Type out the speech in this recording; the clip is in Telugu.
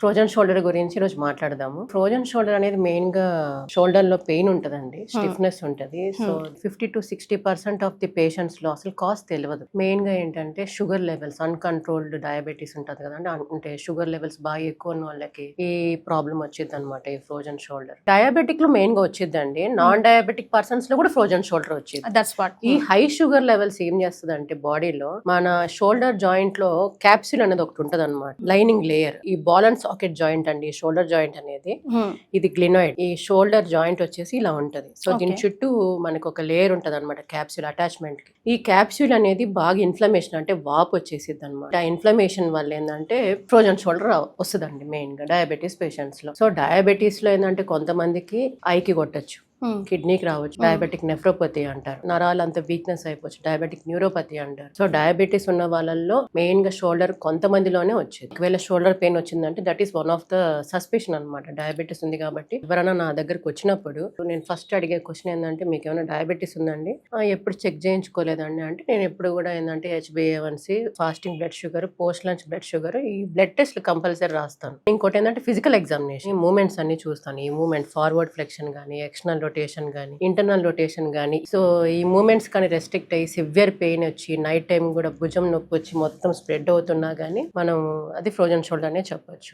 ఫ్రోజన్ షోల్డర్ గురించి ఈరోజు మాట్లాడదాము. ఫ్రోజన్ షోల్డర్ అనేది మెయిన్ గా షోల్డర్ లో పెయిన్ ఉంటదండి, స్టిఫ్నెస్ ఉంటది. So 50 to 60% of the patients లో అసలు కాస్ట్ తెలియదు. మెయిన్ గా ఏంటంటే షుగర్ లెవెల్స్, అన్కంట్రోల్డ్ డయాబెటీస్ ఉంటది కదండి, అంటే షుగర్ లెవెల్స్ బాగా ఎక్కువ ఉన్న వాళ్ళకి ఈ ప్రాబ్లం వచ్చింది అనమాట, ఈ ఫ్రోజన్ షోల్డర్. డయాబెటిక్ లో మెయిన్ గా వచ్చిందండి, నాన్ డయాబెటిక్ పర్సన్స్ లో కూడా ఫ్రోజన్ షోల్డర్ వచ్చింది. ఈ హై షుగర్ లెవెల్స్ ఏం చేస్తుంది అంటే బాడీలో మన షోల్డర్ జాయింట్ లో క్యాప్సిల్ అనేది ఒకటి ఉంటది అనమాట, లైనింగ్ లేయర్. ఈ బాల్ అండ్ సాకెట్ జాయింట్ అండి, షోల్డర్ జాయింట్ అనేది ఇది గ్లినాయిడ్. ఈ షోల్డర్ జాయింట్ వచ్చేసి ఇలా ఉంటది. సో దీని చుట్టూ మనకు ఒక లేయర్ ఉంటది అనమాట, క్యాప్సిల్ అటాచ్మెంట్ కి. ఈ క్యాప్సిల్ అనేది బాగా ఇన్ఫ్లమేషన్ అంటే వాపు వచ్చేసిద్ది అనమాట. ఆ ఇన్ఫ్లమేషన్ వల్ల ఏంటంటే ఫ్రోజన్ షోల్డర్ వస్తుందండి మెయిన్ గా డయాబెటీస్ పేషెంట్స్ లో. సో డయాబెటీస్ లో ఏంటంటే కొంతమందికి ఐకి కొట్టచ్చు, కిడ్నీకి రావచ్చు, డయాబెటిక్ నెఫ్రోపతి అంటారు, నరాలు అంత వీక్నెస్ అయిపోవచ్చు, డయాబెటిక్ న్యూరోపతి అంటారు. సో డయాబెటీస్ ఉన్న వాళ్ళల్లో మెయిన్ గా షోల్డర్ కొంతమందిలోనే వచ్చేది. ఒకవేళ షోల్డర్ పెయిన్ వచ్చిందంటే that is one of the suspicion అనమాట, డయాబెటీస్ ఉంది కాబట్టి. ఎవరైనా నా దగ్గరకు వచ్చినప్పుడు నేను ఫస్ట్ అడిగే క్వశ్చన్ ఏంటంటే, మీకు ఏమైనా డయాబెటీస్ ఉందండి? ఎప్పుడు చెక్ చేయించుకోలేదండి అంటే, నేను ఎప్పుడు కూడా ఏంటంటే HbA1c, fasting blood sugar, post lunch blood sugar, ఈ బ్లడ్ టెస్ట్ కంపల్సరీ రాస్తాను. ఇంకోటి ఏంటంటే ఫిజికల్ ఎగ్జామినేషన్, ఈ మూమెంట్స్ అన్ని చూస్తాను. ఈ మూమెంట్ ఫార్వర్డ్ ఫ్లెక్షన్ గానీ, ఎక్స్టర్నల్ రొటేషన్ గానీ, ఇంటర్నల్ రొటేషన్ గానీ. సో ఈ మూమెంట్స్ కానీ రెస్ట్రిక్ట్ అయ్యి సివియర్ పెయిన్ వచ్చి నైట్ టైం కూడా భుజం నొప్పి వచ్చి మొత్తం స్ప్రెడ్ అవుతున్నా గానీ మనం అది ఫ్రోజన్ షోల్డర్ అనే చెప్పొచ్చు.